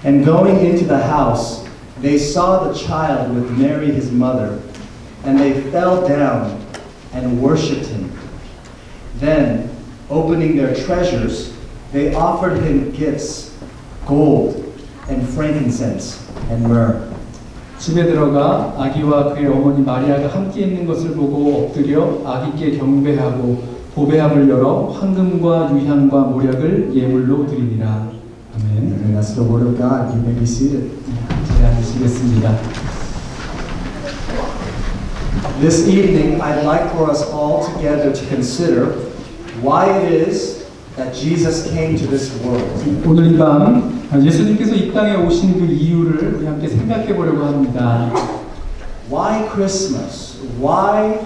And going into the house, they saw the child with Mary his mother, and they fell down and worshipped him. Then, opening their treasures, they offered him gifts, gold and frankincense and myrrh. 집에 들어가 아기와 그의 어머니 마리아가 함께 있는 것을 보고 엎드려 아기께 경배하고 보배함을 열어 황금과 유향과 모략을 예물로 드리니라. 아멘. And that's the word of God. You may be seated. 잘 앉으시겠습니다. This evening, I'd like for us all together to consider why it is that Jesus came to this world. 오늘 이 밤 예수님께서 이 땅에 오신 그 이유를 우리 함께 생각해 보려고 합니다. Why Christmas? Why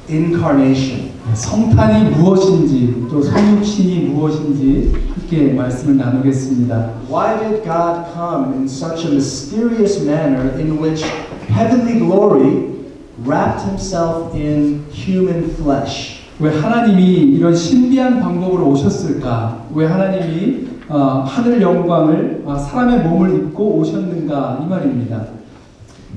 incarnation? 성탄이 무엇인지 또 성육신이 무엇인지 함께 말씀을 나누겠습니다. Why did God come in such a mysterious manner in which heavenly glory wrapped himself in human flesh? 왜 하나님이 이런 신비한 방법으로 오셨을까? 왜 하나님이 하늘 영광을 사람의 몸을 입고 오셨는가? 이 말입니다.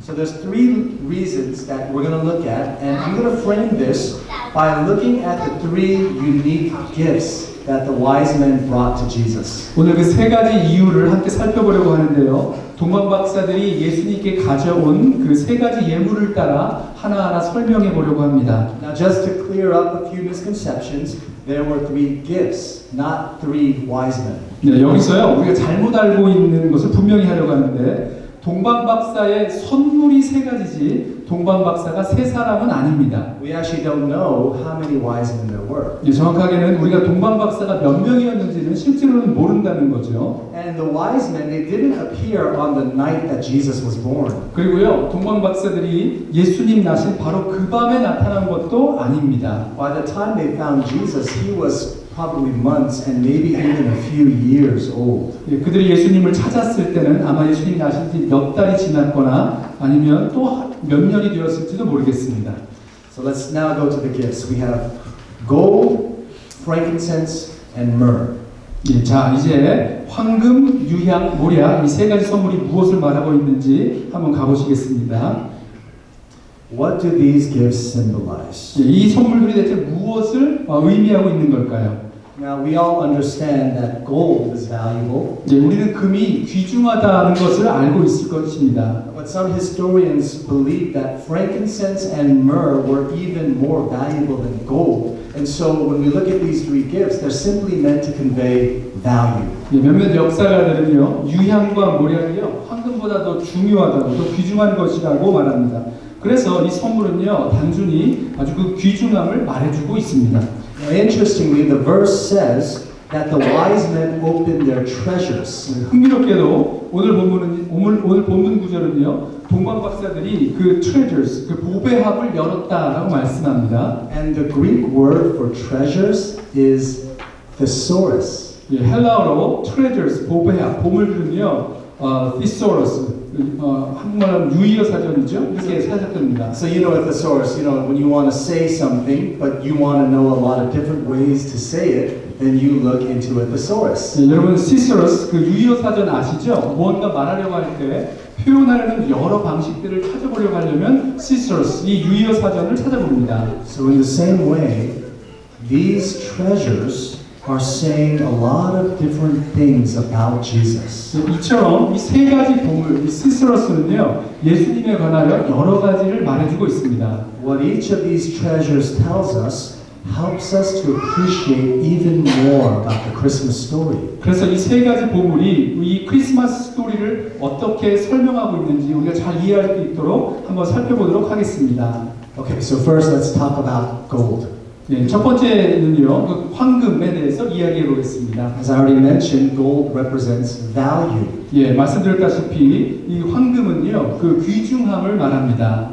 So there's three reasons that we're going to look at, and I'm going to frame this by looking at the three unique gifts that the wise men brought to Jesus. 오늘 그 세 가지 이유를 함께 살펴보려고 하는데요. 동방 박사들이 예수님께 가져온 그 세 가지 예물을 따라 하나하나 설명해 보려고 합니다. Now, just to clear up a few misconceptions, there were three gifts, not three wise men. 네, 여기서요 우리가 잘못 알고 있는 것을 분명히 하려고 하는데 동방 박사의 선물이 세 가지지 동방 박사가 세 사람은 아닙니다. We actually don't know how many wise men there were. 네, 정확하게는 우리가 동방 박사가 몇 명이었는지는 실제로는 모른다는 거죠. And the wise men, they didn't appear on the night that Jesus was born. 그리고요 동방 박사들이 예수님 나신 바로 그 밤에 나타난 것도 아닙니다. By the time they found Jesus, he was probably months and maybe even a few years old. 예, 그들이 예수님을 찾았을 때는 아마 예수님이 나신 지 몇 달이 지났거나 아니면 또 몇 년이 되었을지도 모르겠습니다. So let's now go to the gifts. We have gold, frankincense, and myrrh. 예, 자 이제 황금, 유향, 모략 이 세 가지 선물이 무엇을 말하고 있는지 한번 가보시겠습니다. What do these gifts symbolize? 예, 이 선물들이 대체 무엇을 의미하고 있는 걸까요? Now we all understand that gold is valuable, 예, 우리는 금이 귀중하다는 것을 알고 있을 것입니다. but some historians believe that frankincense and myrrh were even more valuable than gold. And so when we look at these three gifts, they're simply meant to convey value. 예, 몇몇 역사가들은요 유향과 모략이요 황금보다 더 중요하다고 더 귀중한 것이라고 말합니다. 그래서 이 선물은요 단순히 아주 그 귀중함을 말해주고 있습니다. Now, interestingly, the verse says that the wise men opened their treasures. 흥미롭게도 오늘 본문 구절은요 동방 박사들이 그 treasures 그 보배합을 열었다라고 말씀합니다. And the Greek word for treasures is thesaurus. 예, 헬라어로 treasures 보배합 보물들은요 thesaurus 한국말로 유의어 사전이죠. 이렇게 사전됩니다. So you know a thesaurus, when you want to say something, but you want to know a lot of different ways to say it, then you look into a thesaurus. 예, 여러분 thesaurus 그 유의어 사전 아시죠? 무언가 말하려고 할 때 표현하려는 여러 방식들을 찾아보려고 하려면 thesaurus 이 유의어 사전을 찾아봅니다. So in the same way, these treasures are saying a lot of different things about Jesus. 이처럼 이 세 가지 보물, 이 시스러스는요 예수님에 관하여 여러 가지를 말해주고 있습니다. What each of these treasures tells us helps us to appreciate even more about the Christmas story. 그래서 이 세 가지 보물이 이 크리스마스 스토리를 어떻게 설명하고 있는지 우리가 잘 이해할 수 있도록 한번 살펴보도록 하겠습니다. Okay, so first let's talk about gold. 네, 첫 번째는요 그 황금에 대해서 이야기해 보겠습니다. As I already mentioned, gold represents value. 예, 말씀드렸다시피 이 황금은요 그 귀중함을 말합니다.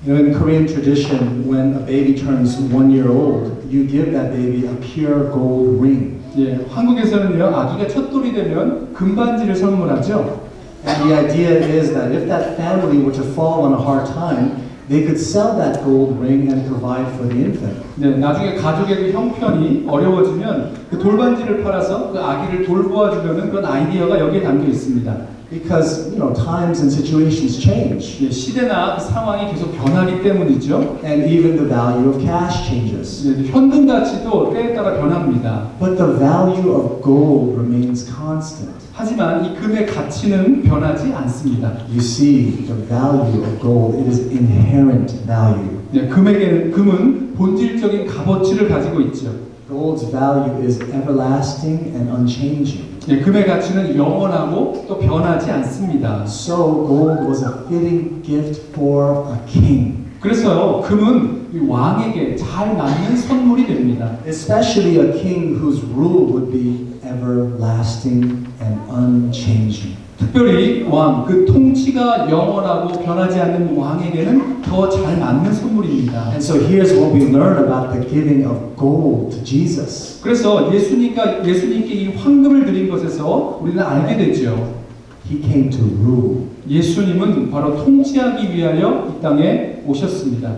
In Korean tradition, when a baby turns 1 year old, you give that baby a pure gold ring. 예, 한국에서는요 아기가 첫 돌이 되면 금반지를 선물하죠. And the idea is that if that family were to fall on a hard time, they could sell that gold ring and provide for the infant. 네, 나중에 가족의 그 형편이 어려워지면 그 돌반지를 팔아서 그 아기를 돌보아 주려는 그런 아이디어가 여기에 담겨 있습니다. Because, times and situations change. 예, 시대나 그 상황이 계속 변하기 때문이죠. And even the value of cash changes. 예, 현금 가치도 때에 따라 변합니다. But the value of gold remains constant. 하지만 이 금의 가치는 변하지 않습니다. You see, the value of gold, it is inherent value. 네, 금은 본질적인 값어치를 가지고 있죠. Gold's value is everlasting and unchanging. 네, 금의 가치는 영원하고 또 변하지 않습니다. So gold was a fitting gift for a king. 그래서 금은 이 왕에게 잘 맞는 선물이 됩니다. Especially a king whose rule would be everlasting and unchanging. 특별히 왕, 그 통치가 영원하고 변하지 않는 왕에게는 더 잘 맞는 선물입니다. And so here's what we learn about the giving of gold to Jesus. 그래서 예수님께 이 황금을 드린 것에서 우리는 알게 되죠. He came to rule. 예수님은 바로 통치하기 위하여 이 땅에 오셨습니다.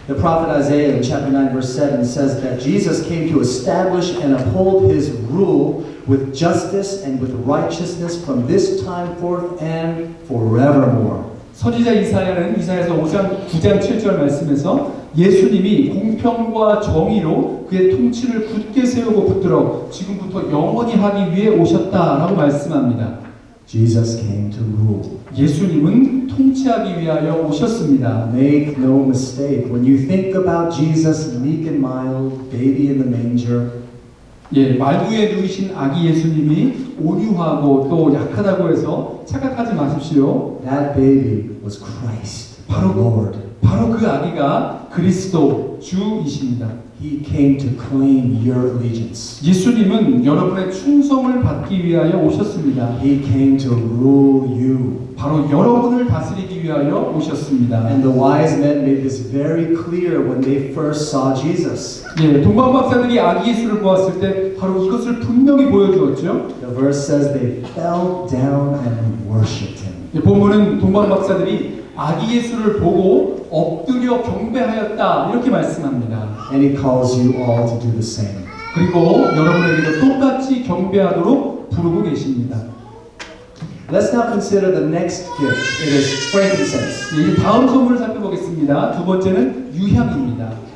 The prophet Isaiah in chapter 9 verse 7 says that Jesus came to establish and uphold his rule with justice and with righteousness from this time forth and forevermore. 선지자 이사야는 이사야서 9장 7절 말씀에서 예수님이 공평과 정의로 그의 통치를 굳게 세우고 붙들어 지금부터 영원히 하기 위해 오셨다라고 말씀합니다. Jesus came to rule. 예수님은 통치하기 위하여 오셨습니다. Make no mistake, when you think about Jesus, meek and mild, baby in the manger, 예, 말구에 누이신 아기 예수님이 온유하고 또 약하다고 해서 착각하지 마십시오. that baby was Christ, our Lord. 바로 그 아기가 그리스도 주이십니다. He came to claim your allegiance. 예수님은 여러분의 충성을 받기 위하여 오셨습니다. He came to rule you. 바로 여러분을 다스리기 위하여 오셨습니다. And the wise men made this very clear when they first saw Jesus. 예, 동방박사들이 아기 예수를 보았을 때 바로 이것을 분명히 보여주었죠. The verse says they fell down and worshipped him. 예, 본문은 동방박사들이 아기 예수를 보고 엎드려 경배하였다 이렇게 말씀합니다. And he calls you all to do the same. 그리고 여러분에게도 똑같이 경배하도록 부르고 계십니다. Let's now consider the next gift. It is frankincense. 예, 다음 선물을 살펴보겠습니다. 두 번째는 유향입니다.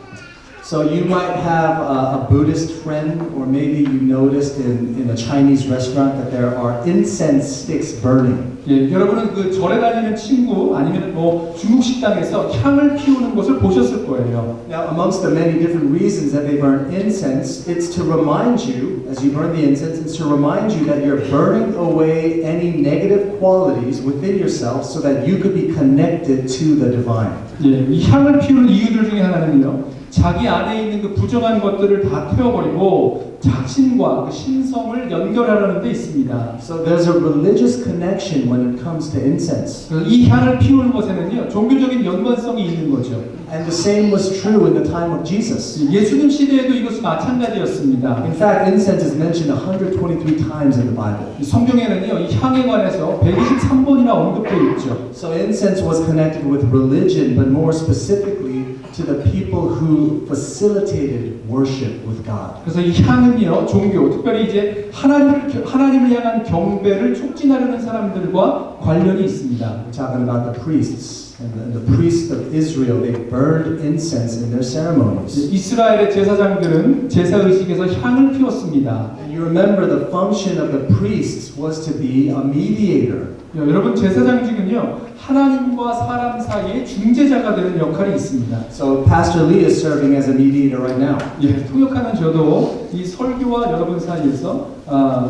So you might have a Buddhist friend, or maybe you noticed in a Chinese restaurant that there are incense sticks burning. 예, 여러분은 그 절에 다니는 친구 아니면 뭐 중국 식당에서 향을 피우는 것을 보셨을 거예요. Now, amongst the many different reasons that they burn incense, it's to remind you, as you burn the incense, it's to remind you that you're burning away any negative qualities within yourself so that you could be connected to the divine. 예, 이 향을 피우는 이유들 중에 하나는요. 자기 안에 있는 그 부정한 것들을 다 태워버리고 자신과 그 신성을 연결하려는 데 있습니다. So there's a religious connection when it comes to incense. 이 향을 피우는 것에는요 종교적인 연관성이 있는 거죠. And the same was true in the time of Jesus. 예수님 시대에도 이것은 마찬가지였습니다. In fact, incense is mentioned 123 times in the Bible. 성경에는요 이 향에 관해서 123번이나 언급되어 있죠. So incense was connected with religion, but more specifically to the people who facilitated worship with God. 그래서 이 향은요 종교, 특별히 이제 하나님을 향한 경배를 촉진하려는 사람들과 관련이 있습니다. We're talking about the priests. And the priests of Israel, they burned incense in their ceremonies. 이스라엘의 제사장들은 제사 의식에서 향을 피웠습니다. And you remember the function of the priests was to be a mediator. 여러분 제사장직은요 하나님과 사람 사이의 중재자가 되는 역할이 있습니다. So Pastor Lee is serving as a mediator right now. 예, 통역하는 저도 이 설교와 여러분 사이에서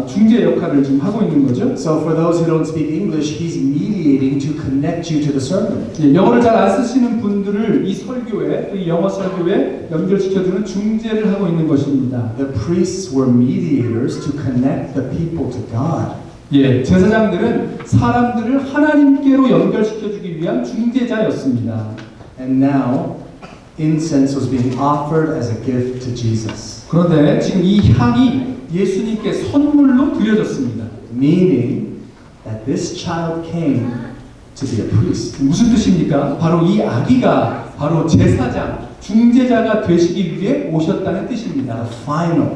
중재 역할을 지금 하고 있는 거죠. So for those who don't speak English, he's mediating to connect you to the sermon. 예, 영어를 잘 안 쓰시는 분들을 이 설교에, 이 영어 설교에 연결시켜주는 중재를 하고 있는 것입니다. The priests were mediators to connect the people to God. 예, 제사장들은 사람들을 하나님께로 연결시켜주기 위한 중재자였습니다. And now, incense was being offered as a gift to Jesus. 그런데 지금 이 향이 예수님께 선물로 드려졌습니다. Meaning that this child came to be a priest. 무슨 뜻입니까? 바로 이 아기가 바로 제사장, 중재자가 되시기 위해 오셨다는 뜻입니다. The final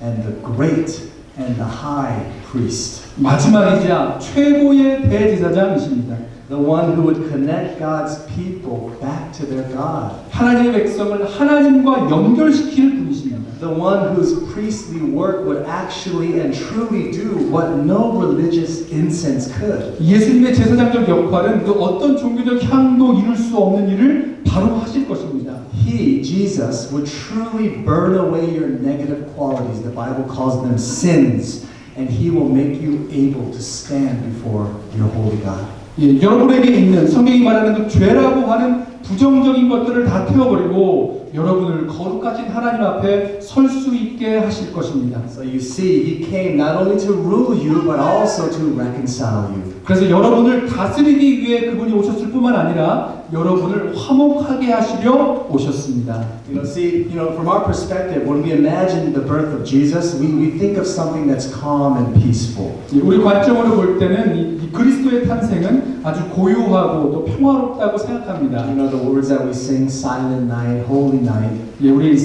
and the great and the high priest. 마지막이자 최고의 대제사장이십니다. The one who would connect God's people back to their God. 하나님의 백성을 하나님과 연결시킬 분이십니다. The one whose priestly work would actually and truly do what no religious incense could. 예수님의 제사장적 역할은 그 어떤 종교적 향도 이룰 수 없는 일을 바로 하실 것입니다. He, Jesus, would truly burn away your negative qualities. The Bible calls them sins. And he will make you able to stand before your holy God. 예, 여러분에게 있는 성경이 말하는 그 죄라고 하는 부정적인 것들을 다 태워버리고 여러분을 거룩하신 하나님 앞에 설 수 있게 하실 것입니다. So you see, he came not only to rule you, but also to reconcile you. 그래서 여러분을 다스리기 위해 그분이 오셨을 뿐만 아니라 여러분을 화목하게 하시려 오셨습니다. From our perspective, when we imagine the birth of Jesus, we think of something that's calm and peaceful. 예, 우리 관점으로 볼 때는 이 그리스도의 탄생은 아주 고요하고 또 평화롭다고 생각합니다. The words that we sing, silent night, holy night. 예, 우리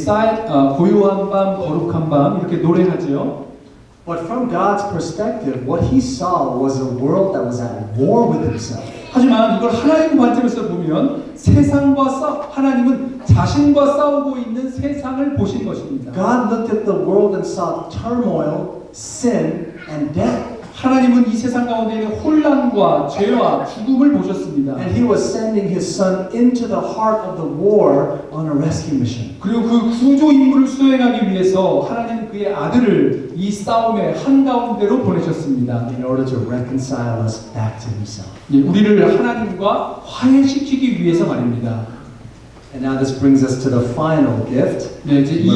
고요한 밤, 거룩한 밤 이렇게 노래하죠. But from God's perspective, what he saw was a world that was at war with himself. 하지만 이걸 하나님 관점에서 보면 하나님은 자신과 싸우고 있는 세상을 보신 것입니다. God looked at the world and saw turmoil, sin, and death. 하나님은 이 세상 가운데 있는 혼란과 죄와 죽음을 보셨습니다. And he was sending his son into the heart of the war on a rescue mission. 그리고 그 구조 임무를 수행하기 위해서 하나님은 그의 아들을 이 싸움의 한가운데로 보내셨습니다. In order to reconcile us back to himself. 예, 우리를 하나님과 화해시키기 위해서 말입니다. And now this brings us to the final gift. 네, 이제 이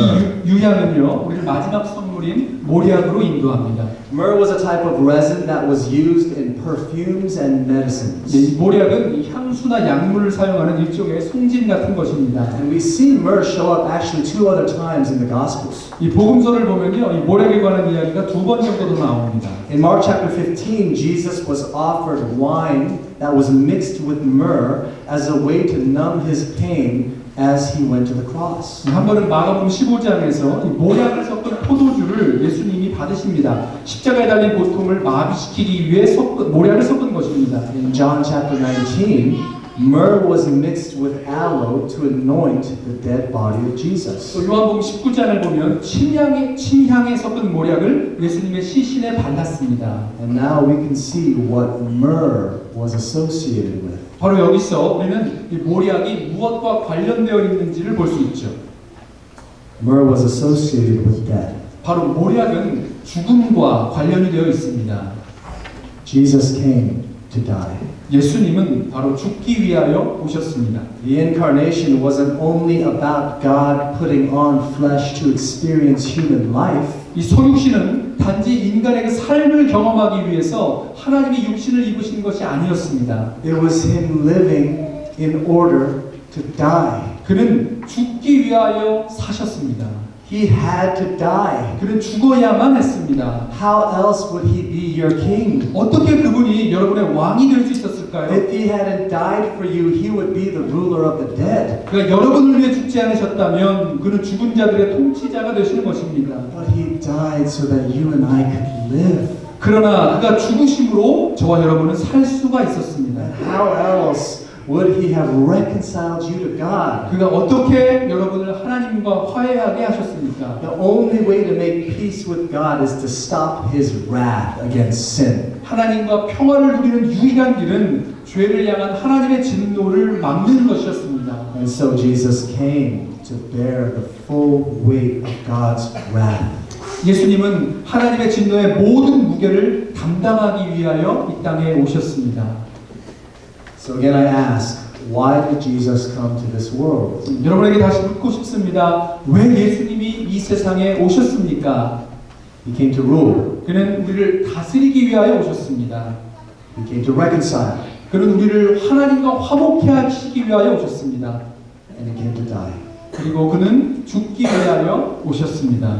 유향은요, 우리를 마지막 선물인 모략으로 인도합니다. Myrrh was a type of resin that was used in perfumes and medicines. 네, 이 모략은 이 향수나 약물을 사용하는 일종의 송진 같은 것입니다. And we see myrrh show up actually 2 other times in the Gospels. 이 복음서를 보면요, 이 모략에 관한 이야기가 2번 정도도 나옵니다. In Mark chapter 15, Jesus was offered wine that was mixed with myrrh as a way to numb his pain as he went to the cross. 한 번은 마가복음 15장에서 이 모략을 섞은 포도주를 예수님이 받으십니다. 십자가에 달린 고통을 마비시키기 위해 모략을 섞은 것입니다. In John chapter 19, myrrh was mixed with aloe to anoint the dead body of Jesus. 또 요한복음 19장을 보면 침향에 섞은 모략을 예수님의 시신에 발랐습니다. And now we can see what myrrh was associated with. 바로 여기서 우리는 이 모략이 무엇과 관련되어 있는지를 볼 수 있죠. Myrrh was associated with death. 바로 모략은 죽음과 관련이 되어 있습니다. Jesus came to die. 예수님은 바로 죽기 위하여 오셨습니다. The incarnation wasn't only about God putting on flesh to experience human life. 이 소육신은 단지 인간에게 삶을 경험하기 위해서 하나님이 육신을 입으신 것이 아니었습니다. It was him living in order to die. 그는 죽기 위하여 사셨습니다. He had to die. 그는 죽어야만 했습니다. How else would he be your king? 어떻게 그분이 여러분의 왕이 될 수 있었을까요? If he hadn't died for you, he would be the ruler of the dead. 그러니까 여러분을 위해 죽지 않으셨다면 그는 죽은 자들의 통치자가 되시는 것입니다. But he died so that you and I could live. 그러나 그가 죽으심으로 저와 여러분은 살 수가 있었습니다. And how else would he have reconciled you to God? 그가 어떻게 여러분을 하나님과 화해하게 하셨습니까? The only way to make peace with God is to stop his wrath against sin. 하나님과 평화를 누리는 유일한 길은 죄를 향한 하나님의 진노를 막는 것이었습니다. And so Jesus came to bear the full weight of God's wrath. 예수님은 하나님의 진노의 모든 무게를 담당하기 위하여 이 땅에 오셨습니다. So again I ask, why did Jesus come to this world? 여러분에게 다시 묻고 싶습니다. 왜 예수님이 이 세상에 오셨습니까? He came to rule. 그는 우리를 다스리기 위하여 오셨습니다. He came to reconcile. 그는 우리를 하나님과 화목케 하시기 위하여 오셨습니다. And he came to die. 그리고 그는 죽기 위하여 오셨습니다.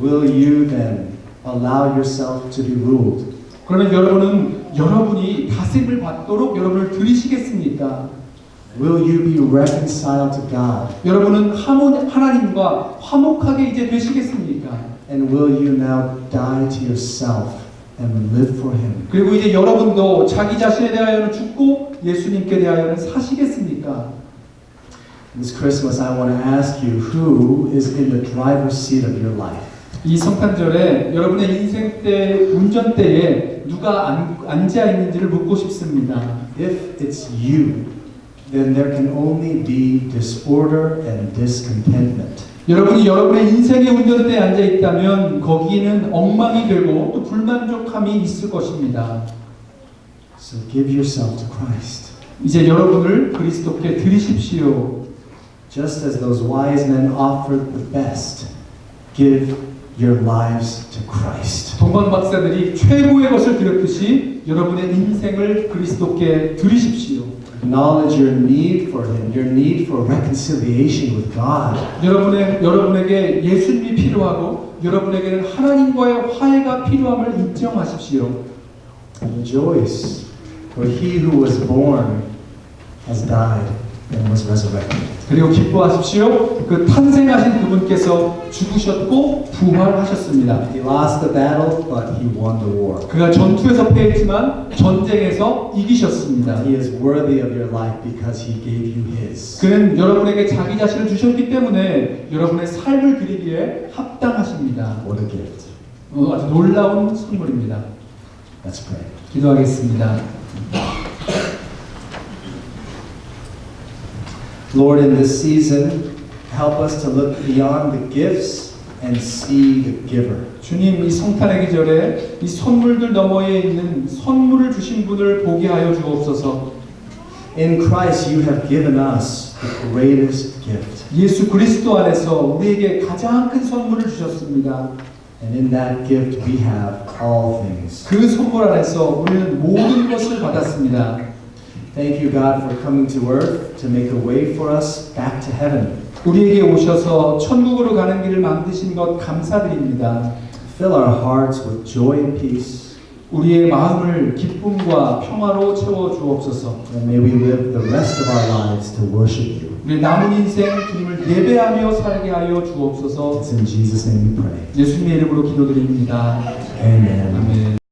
Will you then allow yourself to be ruled? 그러면 여러분은 여러분이 다스림을 받도록 여러분을 들이시겠습니까? Will you be reconciled to God? 여러분은 하나님과 화목하게 이제 되시겠습니까? And will you now die to yourself and live for Him? 그리고 이제 여러분도 자기 자신에 대하여는 죽고 예수님께 대하여는 사시겠습니까? This Christmas, I want to ask you, who is in the driver's seat of your life? 이 성탄절에 여러분의 인생 때 운전대에 누가 앉아 있는지를 묻고 싶습니다. If it's you, then there can only be disorder and discontentment. 여러분이 여러분의 인생의 운전대에 앉아 있다면 거기에는 엉망이 되고 또 불만족함이 있을 것입니다. So give yourself to Christ. 이제 여러분을 그리스도께 드리십시오. Just as those wise men offered the best, give your lives to Christ. 동방 박사들이 최고의 것을 드렸듯이 여러분의 인생을 그리스도께 드리십시오. Acknowledge your need for Him, your need for reconciliation with God. 여러분에게 예수님이 필요하고 여러분에게는 하나님과의 화해가 필요함을 인정하십시오. Rejoice, for He who was born has died and was resurrected. 그리고 기뻐하십시오. 그 탄생하신 그분께서 죽으셨고 부활하셨습니다. He lost the battle, but He won the war. 그가 전투에서 패했지만 전쟁에서 이기셨습니다. He is worthy of your life because He gave you His. 그는 여러분에게 자기 자신을 주셨기 때문에 여러분의 삶을 드리기에 합당하십니다. What a gift. 아주 놀라운 선물입니다. Let's pray. 기도하겠습니다. Lord, in this season, help us to look beyond the gifts and see the giver. 주님, 이 성탄의 계절에 이 선물들 너머에 있는 선물을 주신 분을 보게 하여 주옵소서. In Christ, you have given us the greatest gift. 예수 그리스도 안에서 우리에게 가장 큰 선물을 주셨습니다. And in that gift, we have all things. 그 선물 안에서 우리는 모든 것을 받았습니다. Thank you, God, for coming to earth to make a way for us back to heaven. 우리에게 오셔서 천국으로 가는 길을 만드신 것 감사드립니다. Fill our hearts with joy and peace. 우리의 마음을 기쁨과 평화로 채워 주옵소서. And may we live the rest of our lives to worship you. 우리 남은 인생 주님을 예배하며 살게 하여 주옵소서. It's in Jesus' name we pray. 예수님의 이름으로 기도드립니다. Amen. 아멘.